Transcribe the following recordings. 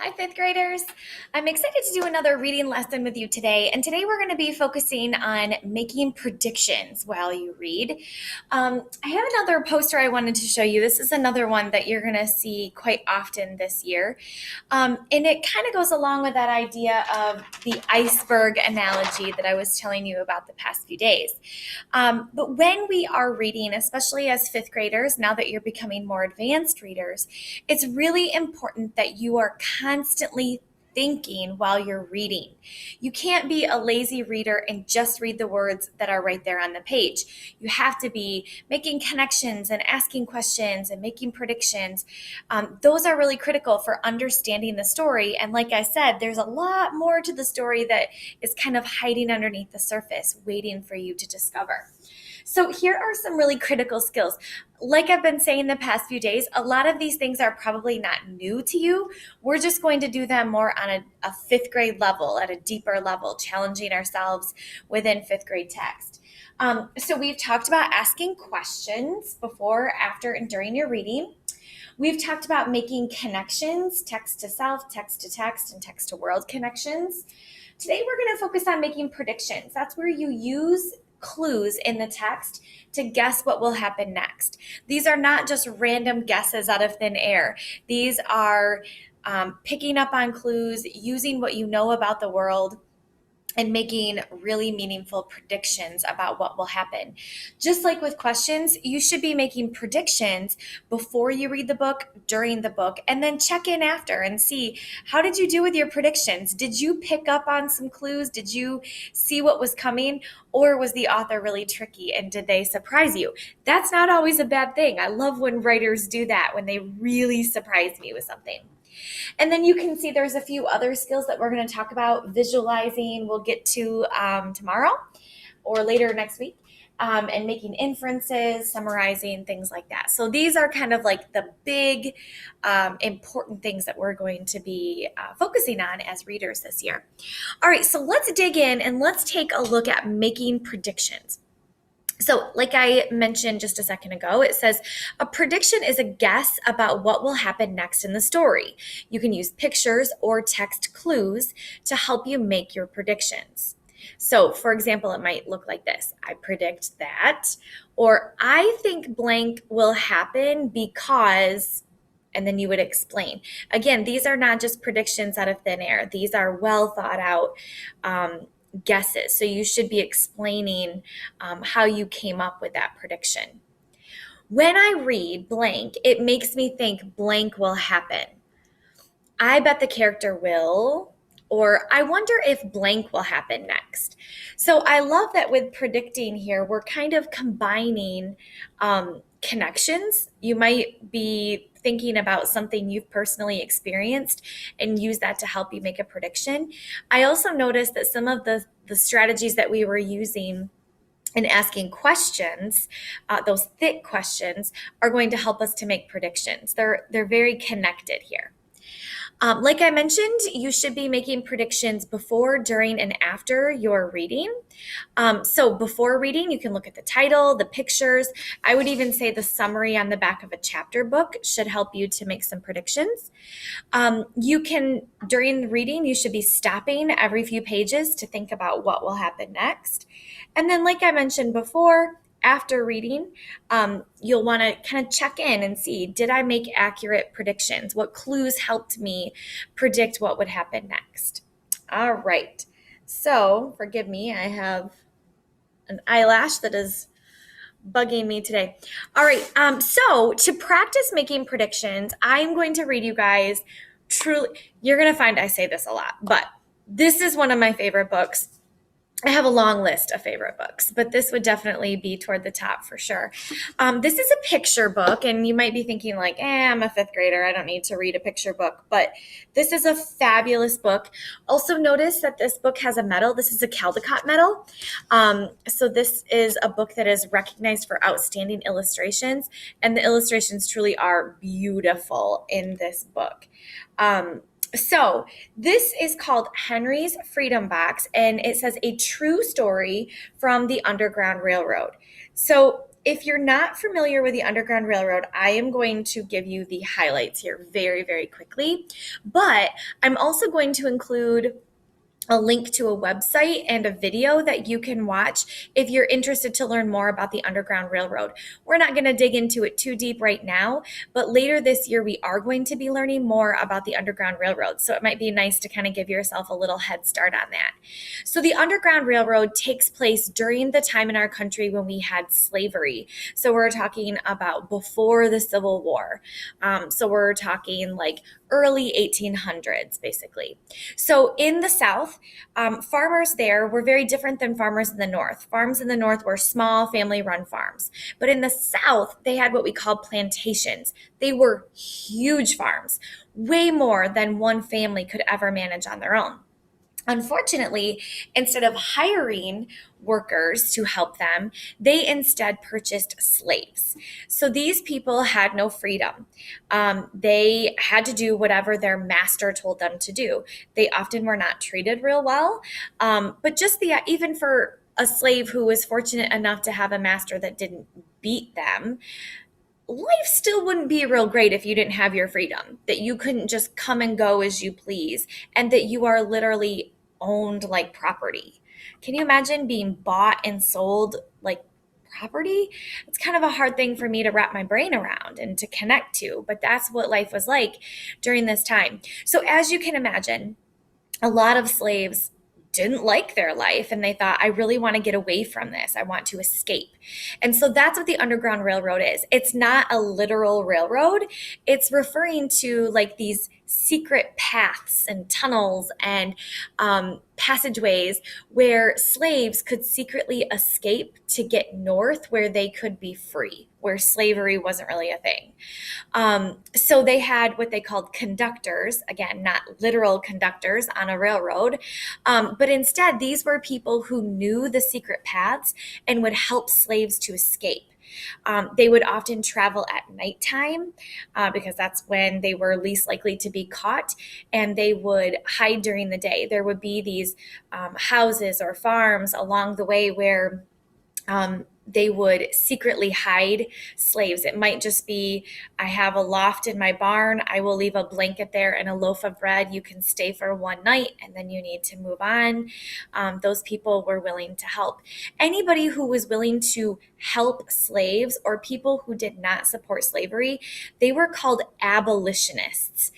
Hi, fifth graders. I'm excited to do another reading lesson with you today. And today we're going to be focusing on making predictions while you read. I have another poster I wanted to show you. This is another one that you're going to see quite often this year. And it kind of goes along with that idea of the iceberg analogy that I was telling you about the past few days. But when we are reading, especially as fifth graders, now that you're becoming more advanced readers, it's really important that you are constantly thinking while you're reading. You can't be a lazy reader and just read the words that are right there on the page. You have to be making connections and asking questions and making predictions. Those are really critical for understanding the story. And like I said, there's a lot more to the story that is kind of hiding underneath the surface, waiting for you to discover. So here are some really critical skills. Like I've been saying the past few days, a lot of these things are probably not new to you. We're just going to do them more on a fifth grade level, at a deeper level, challenging ourselves within fifth grade text. So we've talked about asking questions before, after, and during your reading. We've talked about making connections, text to self, text to text, and text to world connections. Today, we're going to focus on making predictions. That's where you use clues in the text to guess what will happen next. These are not just random guesses out of thin air. These are picking up on clues, using what you know about the world, and making really meaningful predictions about what will happen. Just like with questions, you should be making predictions before you read the book, during the book, and then check in after and see, how did you do with your predictions? Did you pick up on some clues? Did you see what was coming? Or was the author really tricky and did they surprise you? That's not always a bad thing. I love when writers do that, when they really surprise me with something. And then you can see there's a few other skills that we're going to talk about. Visualizing, we'll get to tomorrow or later next week, and making inferences, summarizing, things like that. So these are kind of like the big important things that we're going to be focusing on as readers this year. All right, so let's dig in and let's take a look at making predictions. So, like I mentioned just a second ago, it says a prediction is a guess about what will happen next in the story. You can use pictures or text clues to help you make your predictions. So, for example, it might look like this: I predict that, or I think blank will happen because, and then you would explain. Again, these are not just predictions out of thin air, these are well thought out guesses. So you should be explaining how you came up with that prediction. When I read blank, it makes me think blank will happen. I bet the character will, or I wonder if blank will happen next. So I love that with predicting here, we're kind of combining connections. You might be thinking about something you've personally experienced and use that to help you make a prediction. I also noticed that some of the strategies that we were using in asking questions, those thick questions, are going to help us to make predictions. They're very connected here. Like I mentioned, you should be making predictions before, during, and after your reading. So before reading, you can look at the title, the pictures. I would even say the summary on the back of a chapter book should help you to make some predictions. During reading, you should be stopping every few pages to think about what will happen next. And then, like I mentioned before, after reading, you'll want to kind of check in and see, did I make accurate predictions? What clues helped me predict what would happen next? All right. So, forgive me, I have an eyelash that is bugging me today. All right. So, to practice making predictions, I'm going to read you guys truly, you're going to find I say this a lot, but this is one of my favorite books. I have a long list of favorite books, but this would definitely be toward the top for sure. This is a picture book, and you might be thinking like, I'm a fifth grader. I don't need to read a picture book, but this is a fabulous book. Also notice that this book has a medal. This is a Caldecott medal. So this is a book that is recognized for outstanding illustrations, and the illustrations truly are beautiful in this book. So this is called Henry's Freedom Box, and it says a true story from the Underground Railroad. So if you're not familiar with the Underground Railroad, I am going to give you the highlights here very, very quickly. But I'm also going to include a link to a website and a video that you can watch if you're interested to learn more about the Underground Railroad. We're not going to dig into it too deep right now, but later this year we are going to be learning more about the Underground Railroad. So it might be nice to kind of give yourself a little head start on that. So the Underground Railroad takes place during the time in our country when we had slavery. So we're talking about before the Civil War. So we're talking like early 1800s, basically. So in the South, farmers there were very different than farmers in the North. Farms in the North were small, family-run farms. But in the South, they had what we call plantations. They were huge farms, way more than one family could ever manage on their own. Unfortunately, instead of hiring workers to help them, they instead purchased slaves. So these people had no freedom. They had to do whatever their master told them to do. They often were not treated real well. But just even for a slave who was fortunate enough to have a master that didn't beat them, life still wouldn't be real great if you didn't have your freedom, that you couldn't just come and go as you please, and that you are literally owned like property. Can you imagine being bought and sold like property? It's kind of a hard thing for me to wrap my brain around and to connect to, but that's what life was like during this time. So, as you can imagine, a lot of slaves didn't like their life and they thought, I really want to get away from this. I want to escape. And so that's what the Underground Railroad is. It's not a literal railroad. It's referring to like these secret paths and tunnels and passageways where slaves could secretly escape to get north where they could be free, where slavery wasn't really a thing. So they had what they called conductors, again, not literal conductors on a railroad, but instead these were people who knew the secret paths and would help slaves to escape. They would often travel at nighttime because that's when they were least likely to be caught, and they would hide during the day. There would be these houses or farms along the way where they would secretly hide slaves. It might just be, I have a loft in my barn. I will leave a blanket there and a loaf of bread. You can stay for one night and then you need to move on. Those people were willing to help. Anybody who was willing to help slaves or people who did not support slavery, they were called abolitionists.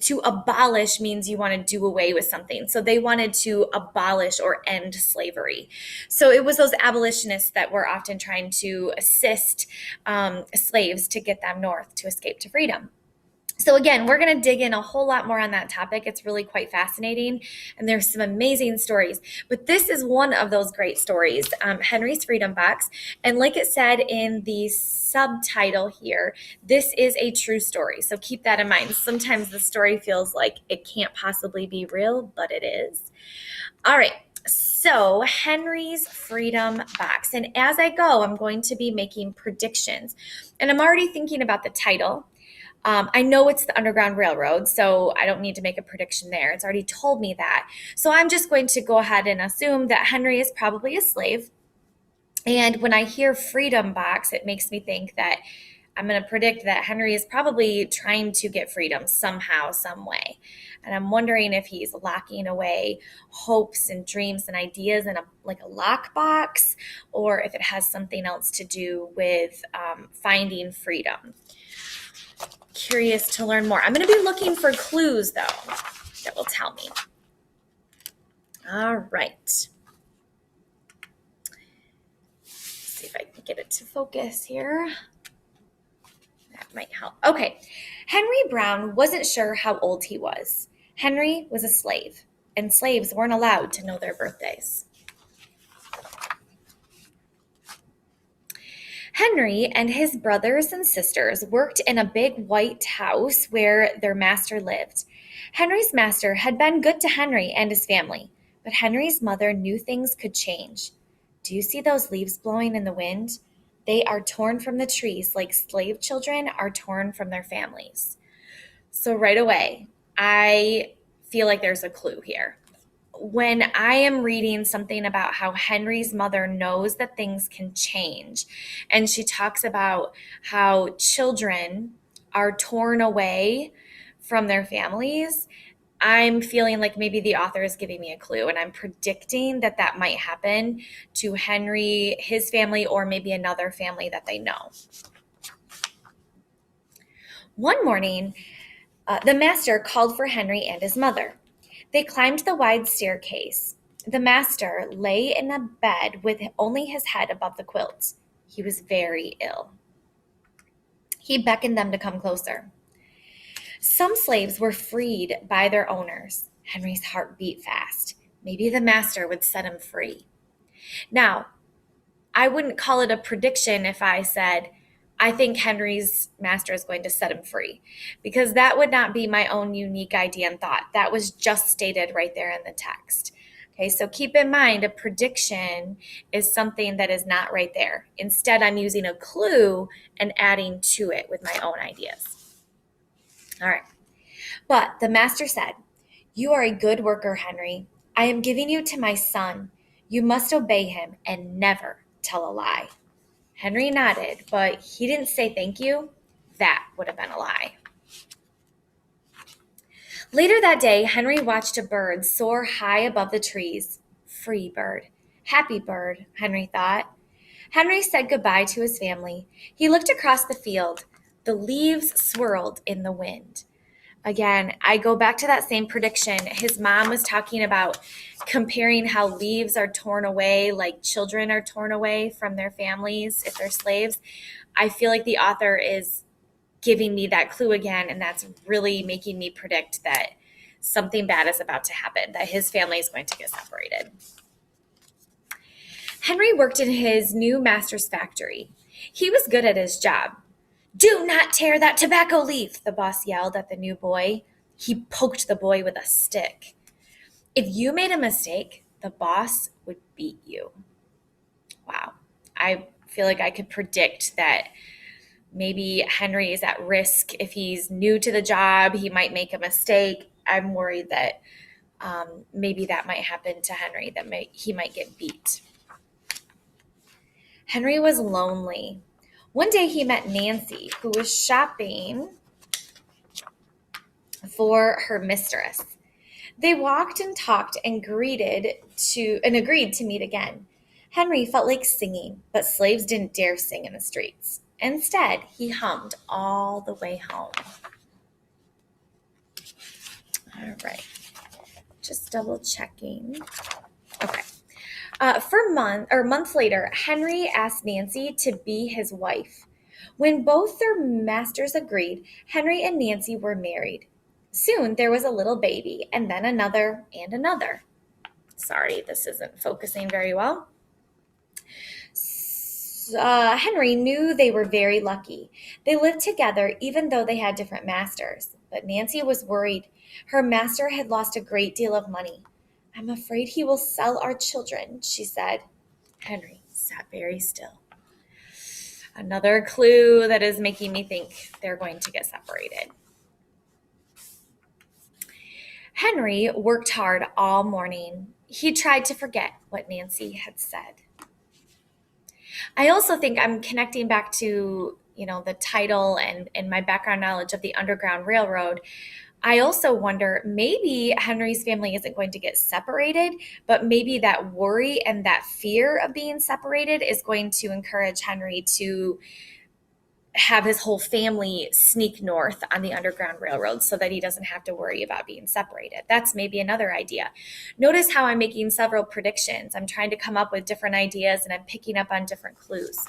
To abolish means you want to do away with something. So they wanted to abolish or end slavery. So it was those abolitionists that were often trying to assist slaves to get them north to escape to freedom. So again, we're going to dig in a whole lot more on that topic. It's really quite fascinating, and there's some amazing stories. But this is one of those great stories, Henry's Freedom Box. And like it said in the subtitle here, this is a true story. So keep that in mind. Sometimes the story feels like it can't possibly be real, but it is. All right. So Henry's Freedom Box. And as I go, I'm going to be making predictions. And I'm already thinking about the title. I know it's the Underground Railroad, so I don't need to make a prediction there. It's already told me that. So I'm just going to go ahead and assume that Henry is probably a slave. And when I hear Freedom Box, it makes me think that I'm going to predict that Henry is probably trying to get freedom somehow, some way. And I'm wondering if he's locking away hopes and dreams and ideas in a lockbox, or if it has something else to do with finding freedom. Curious to learn more. I'm going to be looking for clues, though, that will tell me. All right. Let's see if I can get it to focus here. That might help. Okay. Henry Brown wasn't sure how old he was. Henry was a slave, and slaves weren't allowed to know their birthdays. Henry and his brothers and sisters worked in a big white house where their master lived. Henry's master had been good to Henry and his family, but Henry's mother knew things could change. Do you see those leaves blowing in the wind? They are torn from the trees like slave children are torn from their families. So right away, I feel like there's a clue here. when I am reading something about how Henry's mother knows that things can change, and she talks about how children are torn away from their families, I'm feeling like maybe the author is giving me a clue, and I'm predicting that that might happen to Henry, his family, or maybe another family that they know. One morning, the master called for Henry and his mother. They climbed the wide staircase. The master lay in a bed with only his head above the quilt. He was very ill. He beckoned them to come closer. Some slaves were freed by their owners. Henry's heart beat fast. Maybe the master would set him free. Now, I wouldn't call it a prediction if I said, I think Henry's master is going to set him free, because that would not be my own unique idea and thought. That was just stated right there in the text. Okay, so keep in mind, a prediction is something that is not right there. Instead, I'm using a clue and adding to it with my own ideas. All right. But the master said, "You are a good worker, Henry. I am giving you to my son. You must obey him and never tell a lie." Henry nodded, but he didn't say thank you. That would have been a lie. Later that day, Henry watched a bird soar high above the trees. Free bird. Happy bird, Henry thought. Henry said goodbye to his family. He looked across the field. The leaves swirled in the wind. Again, I go back to that same prediction. His mom was talking about comparing how leaves are torn away, like children are torn away from their families if they're slaves. I feel like the author is giving me that clue again, and that's really making me predict that something bad is about to happen, that his family is going to get separated. Henry worked in his new master's factory. He was good at his job. "Do not tear that tobacco leaf," the boss yelled at the new boy. He poked the boy with a stick. If you made a mistake, the boss would beat you. Wow. I feel like I could predict that maybe Henry is at risk. If he's new to the job, he might make a mistake. I'm worried that maybe that might happen to Henry, that he might get beat. Henry was lonely. One day he met Nancy, who was shopping for her mistress. They walked and talked and agreed to meet again. Henry felt like singing, but slaves didn't dare sing in the streets. Instead, he hummed all the way home. All right, just double checking. Okay. Months later, Henry asked Nancy to be his wife. When both their masters agreed, Henry and Nancy were married. Soon there was a little baby, and then another and another. Sorry, this isn't focusing very well. Henry knew they were very lucky. They lived together even though they had different masters. But Nancy was worried. Her master had lost a great deal of money. "I'm afraid he will sell our children," she said. Henry sat very still. Another clue that is making me think they're going to get separated. Henry worked hard all morning. He tried to forget what Nancy had said. I also think I'm connecting back to, the title and my background knowledge of the Underground Railroad. I also wonder, maybe Henry's family isn't going to get separated, but maybe that worry and that fear of being separated is going to encourage Henry to have his whole family sneak north on the Underground Railroad so that he doesn't have to worry about being separated. That's maybe another idea. Notice how I'm making several predictions. I'm trying to come up with different ideas, and I'm picking up on different clues.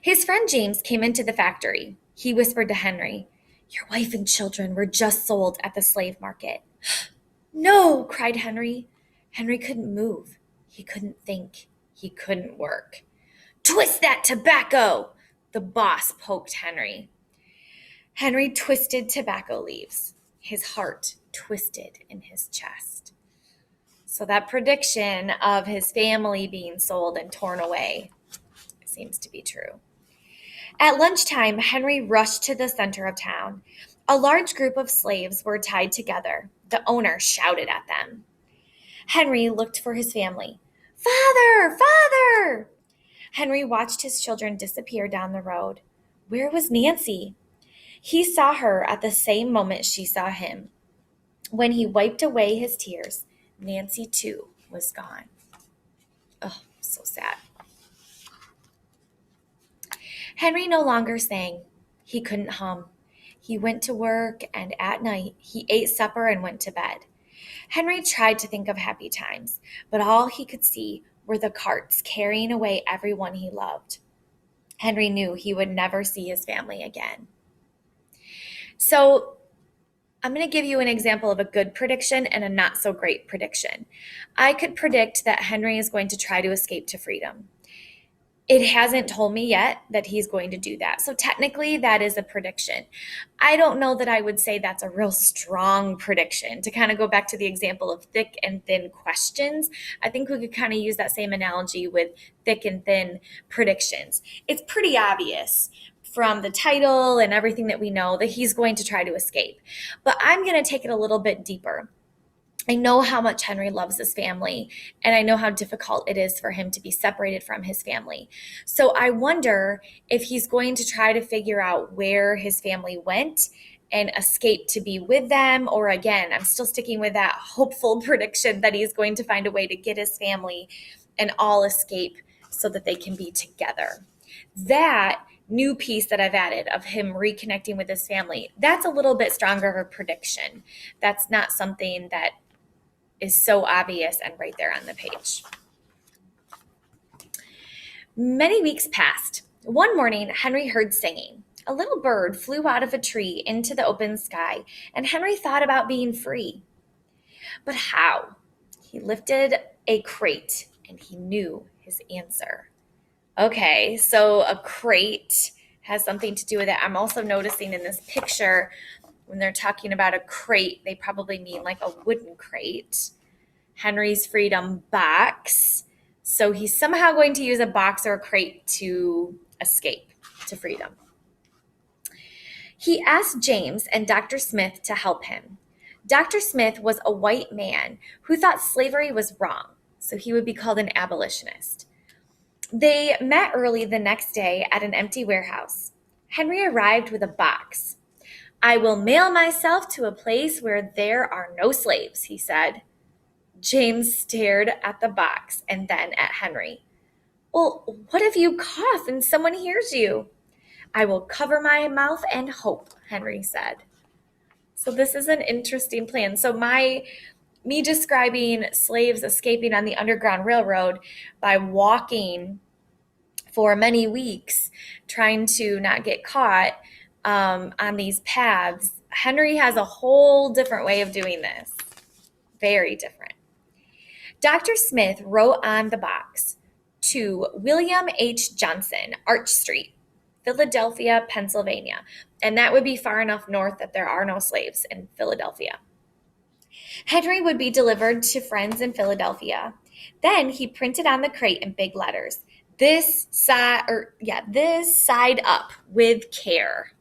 His friend James came into the factory. He whispered to Henry, "Your wife and children were just sold at the slave market." "No," cried Henry. Henry couldn't move. He couldn't think. He couldn't work. "Twist that tobacco!" The boss poked Henry. Henry twisted tobacco leaves. His heart twisted in his chest. So that prediction of his family being sold and torn away seems to be true. At lunchtime, Henry rushed to the center of town. A large group of slaves were tied together. the owner shouted at them. Henry looked for his family. Father! Father! Henry watched his children disappear down the road. Where was Nancy? He saw her at the same moment she saw him. When he wiped away his tears, Nancy too was gone. Oh, so sad. Henry no longer sang. He couldn't hum. He went to work, and at night he ate supper and went to bed. Henry tried to think of happy times, but all he could see were the carts carrying away everyone he loved. Henry knew he would never see his family again. So I'm going to give you an example of a good prediction and a not so great prediction. I could predict that Henry is going to try to escape to freedom. It hasn't told me yet that he's going to do that. So technically that is a prediction. I don't know that I would say that's a real strong prediction. To kind of go back to the example of thick and thin questions, I think we could kind of use that same analogy with thick and thin predictions. It's pretty obvious from the title and everything that we know that he's going to try to escape. But I'm going to take it a little bit deeper. I know how much Henry loves his family, and I know how difficult it is for him to be separated from his family. So I wonder if he's going to try to figure out where his family went and escape to be with them, or again, I'm still sticking with that hopeful prediction that he's going to find a way to get his family and all escape so that they can be together. That new piece that I've added of him reconnecting with his family, that's a little bit stronger of a prediction. That's not something that is so obvious and right there on the page. Many weeks passed. One morning, Henry heard singing. A little bird flew out of a tree into the open sky, and Henry thought about being free. But how? He lifted a crate, and he knew his answer. Okay, so a crate has something to do with it. I'm also noticing in this picture, when they're talking about a crate, they probably mean like a wooden crate. Henry's freedom box. So he's somehow going to use a box or a crate to escape to freedom. He asked James and Dr. Smith to help him. Dr. Smith was a white man who thought slavery was wrong, so he would be called an abolitionist. They met early the next day at an empty warehouse. Henry arrived with a box. I will mail myself to a place where there are no slaves, he said. James stared at the box and then at Henry. Well, what if you cough and someone hears you? I will cover my mouth and hope, Henry said. So this is an interesting plan. So me describing slaves escaping on the Underground Railroad by walking for many weeks, trying to not get caught on these paths. Henry has a whole different way of doing this. Very different. Dr. Smith wrote on the box, to William H. Johnson, Arch Street, Philadelphia, Pennsylvania. And that would be far enough north that there are no slaves in Philadelphia. Henry would be delivered to friends in Philadelphia. Then he printed on the crate in big letters, this side up with care.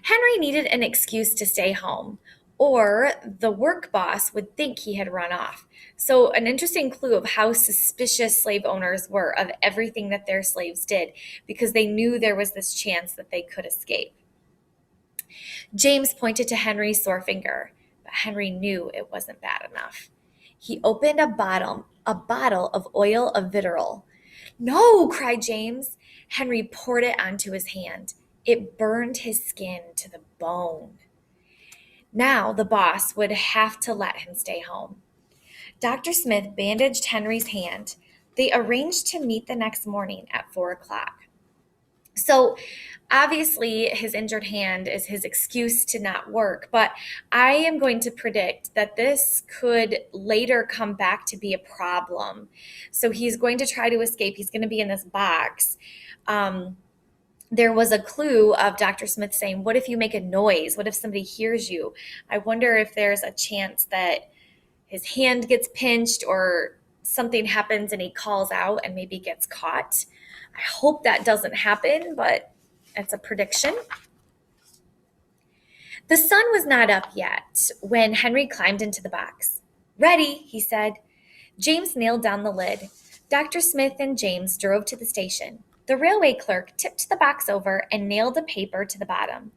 Henry needed an excuse to stay home, or the work boss would think he had run off. So an interesting clue of how suspicious slave owners were of everything that their slaves did, because they knew there was this chance that they could escape. James pointed to Henry's sore finger, but Henry knew it wasn't bad enough. He opened a bottle of oil of vitriol. No, cried James. Henry poured it onto his hand. It burned his skin to the bone. Now the boss would have to let him stay home. Dr. Smith bandaged Henry's hand. They arranged to meet the next morning at 4 o'clock. So obviously his injured hand is his excuse to not work, but I am going to predict that this could later come back to be a problem. So he's going to try to escape. He's going to be in this box. There was a clue of Dr. Smith saying, what if you make a noise? What if somebody hears you? I wonder if there's a chance that his hand gets pinched or something happens and he calls out and maybe gets caught. I hope that doesn't happen, but it's a prediction. The sun was not up yet when Henry climbed into the box. "Ready," he said. James nailed down the lid. Dr. Smith and James drove to the station. The railway clerk tipped the box over and nailed a paper to the bottom.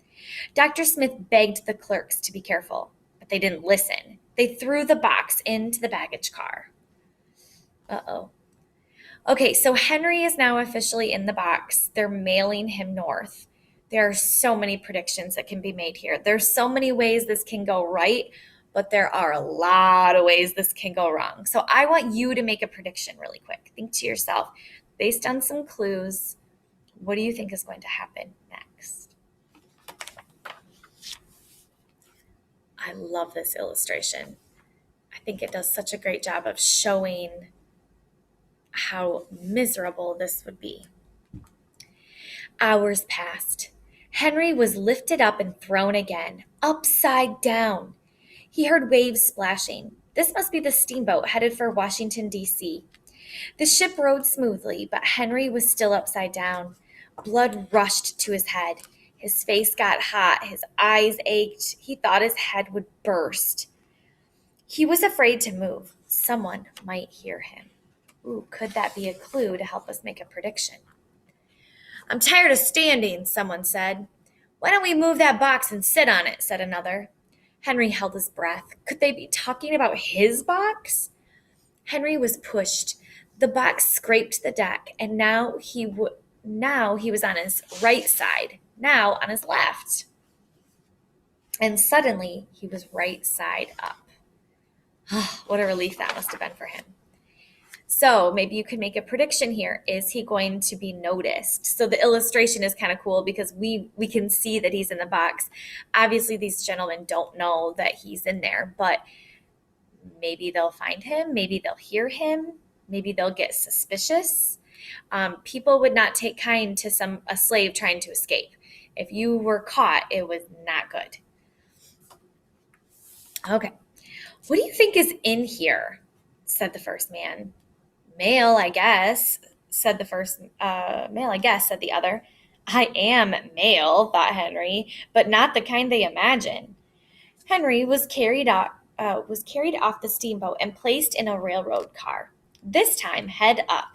Dr. Smith begged the clerks to be careful, but they didn't listen. They threw the box into the baggage car. Uh-oh. Okay, so Henry is now officially in the box. They're mailing him north. There are so many predictions that can be made here. There's so many ways this can go right, but there are a lot of ways this can go wrong. So I want you to make a prediction really quick. Think to yourself, based on some clues, what do you think is going to happen next? I love this illustration. I think it does such a great job of showing how miserable this would be. Hours passed. Henry was lifted up and thrown again, upside down. He heard waves splashing. This must be the steamboat headed for Washington, D.C. The ship rode smoothly, but Henry was still upside down. Blood rushed to his head. His face got hot. His eyes ached. He thought his head would burst. He was afraid to move. Someone might hear him. Ooh, could that be a clue to help us make a prediction? "I'm tired of standing," someone said. "Why don't we move that box and sit on it?" said another. Henry held his breath. Could they be talking about his box? Henry was pushed. The box scraped the deck, and now he was on his right side, now on his left. And suddenly he was right side up. What a relief that must have been for him. So maybe you could make a prediction here. Is he going to be noticed? So the illustration is kind of cool because we can see that he's in the box. Obviously, these gentlemen don't know that he's in there, but maybe they'll find him. Maybe they'll hear him. Maybe they'll get suspicious. People would not take kind to a slave trying to escape. If you were caught, it was not good. Okay. "What do you think is in here?" said the first man. "Mail, I guess," said the first. "Mail, I guess," said the other. "I am mail," thought Henry, "but not the kind they imagine." Henry was carried off the steamboat and placed in a railroad car, this time head up.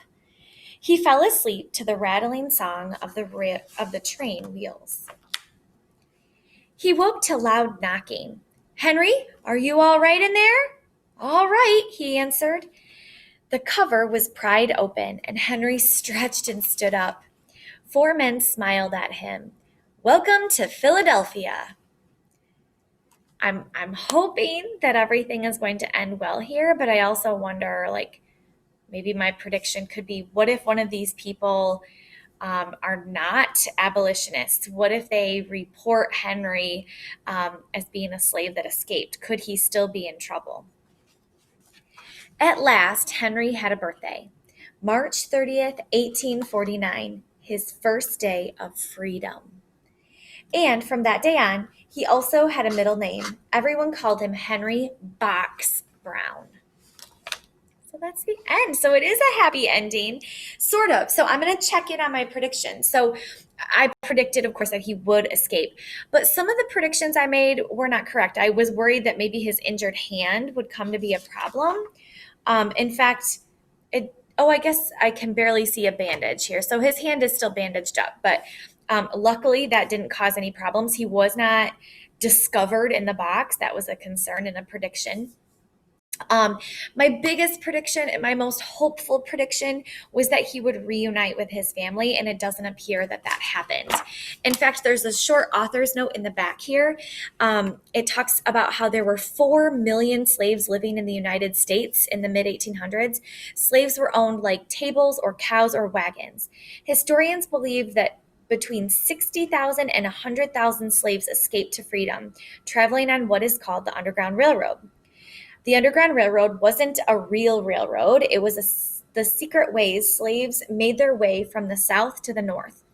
He fell asleep to the rattling song of the train wheels. He woke to loud knocking. "Henry, are you all right in there?" "All right," he answered. The cover was pried open, and Henry stretched and stood up. 4 men smiled at him. "Welcome to Philadelphia." I'm hoping that everything is going to end well here, but I also wonder, maybe my prediction could be, what if one of these people are not abolitionists? What if they report Henry as being a slave that escaped? Could he still be in trouble? At last, Henry had a birthday. March 30th, 1849, his first day of freedom. And from that day on, he also had a middle name. Everyone called him Henry Box Brown. So that's the end. So it is a happy ending, sort of. So I'm going to check in on my predictions. So I predicted, of course, that he would escape. But some of the predictions I made were not correct. I was worried that maybe his injured hand would come to be a problem. In fact, I guess I can barely see a bandage here. So his hand is still bandaged up, but luckily that didn't cause any problems. He was not discovered in the box. That was a concern and a prediction. My biggest prediction and my most hopeful prediction was that he would reunite with his family, and it doesn't appear that happened. In fact, there's a short author's note in the back here. It talks about how there were 4 million slaves living in the United States in the mid-1800s. Slaves were owned like tables or cows or wagons. Historians believe that between 60,000 and 100,000 slaves escaped to freedom, traveling on what is called the Underground Railroad. The Underground Railroad wasn't a real railroad. It was the secret ways slaves made their way from the south to the north.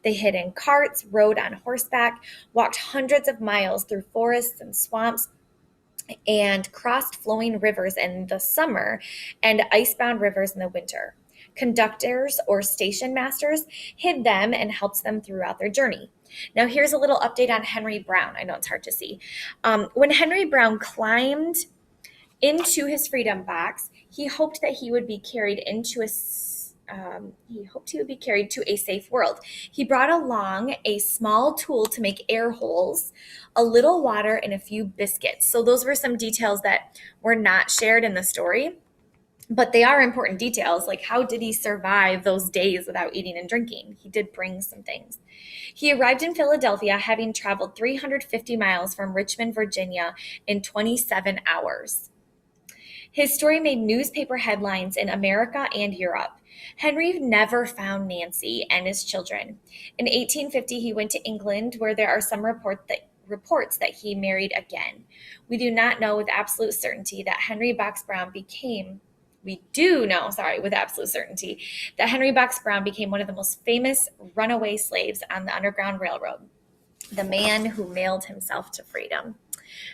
They hid in carts, rode on horseback, walked hundreds of miles through forests and swamps, and crossed flowing rivers in the summer and icebound rivers in the winter. Conductors or station masters hid them and helped them throughout their journey. Now, here's a little update on Henry Brown. I know it's hard to see. When Henry Brown climbed into his freedom box, he hoped that he would be carried into to a safe world. He brought along a small tool to make air holes, a little water, and a few biscuits. So those were some details that were not shared in the story, but they are important details. Like, how did he survive those days without eating and drinking? He did bring some things. He arrived in Philadelphia having traveled 350 miles from Richmond, Virginia in 27 hours. His story made newspaper headlines in America and Europe. Henry never found Nancy and his children. In 1850, he went to England, where there are some reports that he married again. We do not know with absolute certainty that Henry Box Brown became we do know, with absolute certainty, that Henry Box Brown became one of the most famous runaway slaves on the Underground Railroad, the man who mailed himself to freedom.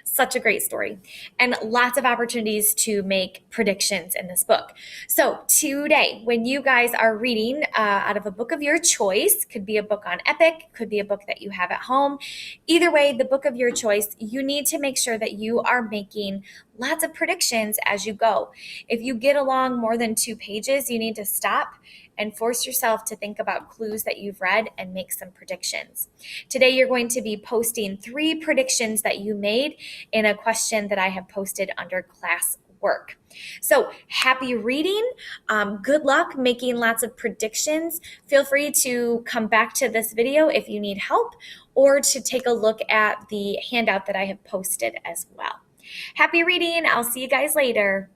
Such a great story, and lots of opportunities to make predictions in this book. So today, when you guys are reading out of a book of your choice, could be a book on Epic, could be a book that you have at home. Either way, the book of your choice, you need to make sure that you are making lots of predictions as you go. If you get along more than 2 pages, you need to stop and force yourself to think about clues that you've read and make some predictions. Today, you're going to be posting 3 predictions that you made in a question that I have posted under class work. So happy reading. Good luck making lots of predictions. Feel free to come back to this video if you need help, or to take a look at the handout that I have posted as well. Happy reading. I'll see you guys later.